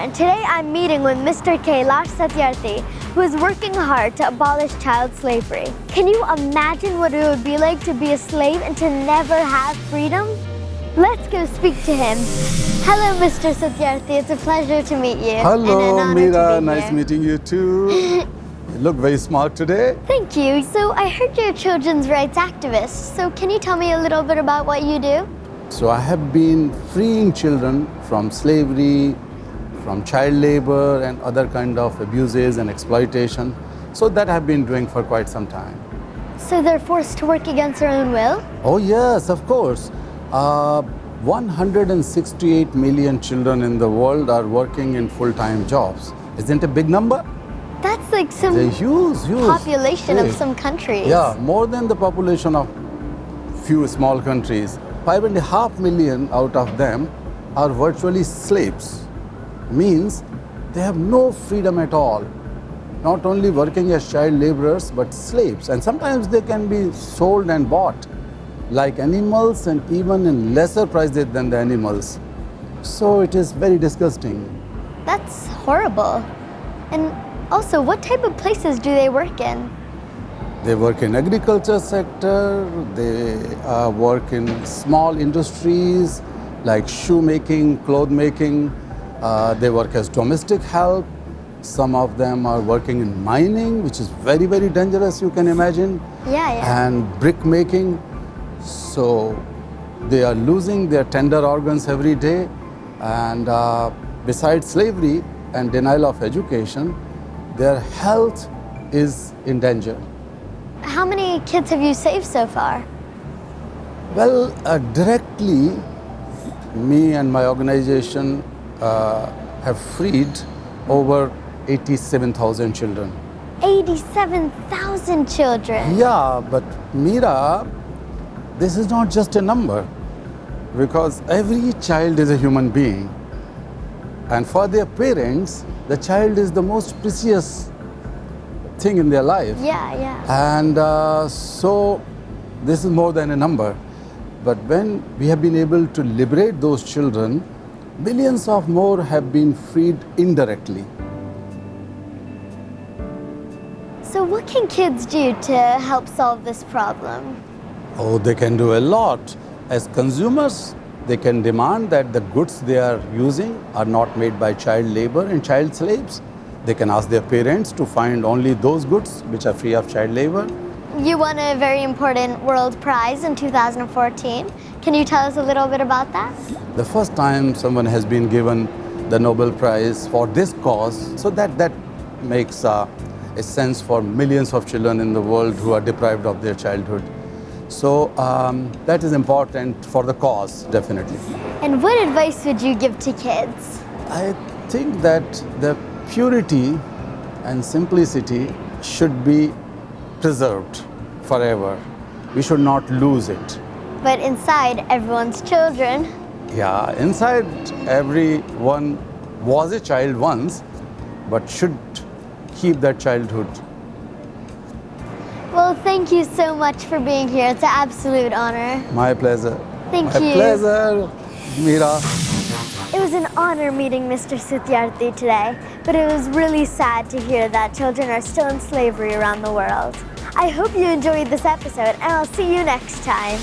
and today I'm meeting with Mr. Kailash Satyarthi, who is working hard to abolish child slavery. Can you imagine what it would be like to be a slave and to never have freedom? Let's go speak to him. Hello, Mr. Satyarthi. It's a pleasure to meet you. Hello, and an honor Meera. to be Nice here. meeting you too. You look very smart today. Thank you. So I heard you're a children's rights activist. So can you tell me a little bit about what you do? So I have been freeing children from slavery, from child labor and other kind of abuses and exploitation. So that I've been doing for quite some time. So they're forced to work against their own will? Oh yes, of course. 168 million children in the world are working in full-time jobs. Isn't it a big number? That's like some It's a huge population of big. some countries. Yeah, more than the population of few small countries. 5.5 million out of them are virtually slaves. Means they have no freedom at all. Not only working as child laborers, but slaves. And sometimes they can be sold and bought like animals and even in lesser prices than the animals. So it is very disgusting. That's horrible. And also, what type of places do they work in? They work in agriculture sector, they work in small industries like shoemaking, cloth making, they work as domestic help. Some of them are working in mining, which is very, very dangerous, you can imagine. Yeah. And brick making. So they are losing their tender organs every day. And besides slavery and denial of education, their health is in danger. How many kids have you saved so far? Well, directly, me and my organization have freed over 87,000 children. 87,000 children. Yeah, but Meera, this is not just a number, because every child is a human being. And for their parents, the child is the most precious thing in their life. Yeah. And so this is more than a number. But when we have been able to liberate those children, millions of more have been freed indirectly. So what can kids do to help solve this problem? Oh, they can do a lot. As consumers, they can demand that the goods they are using are not made by child labor and child slaves. They can ask their parents to find only those goods which are free of child labor. You won a very important World Prize in 2014. Can you tell us a little bit about that? The first time someone has been given the Nobel Prize for this cause, so that makes a sense for millions of children in the world who are deprived of their childhood. So that is important for the cause, definitely. And what advice would you give to kids? I think that the purity and simplicity should be preserved forever. We should not lose it. But inside everyone's children. Yeah, inside everyone was a child once, but should keep that childhood. Well, thank you so much for being here. It's an absolute honor. My pleasure. Thank My you. pleasure, Meera. It was an honor meeting Mr. Satyarthi today, but it was really sad to hear that children are still in slavery around the world. I hope you enjoyed this episode, and I'll see you next time.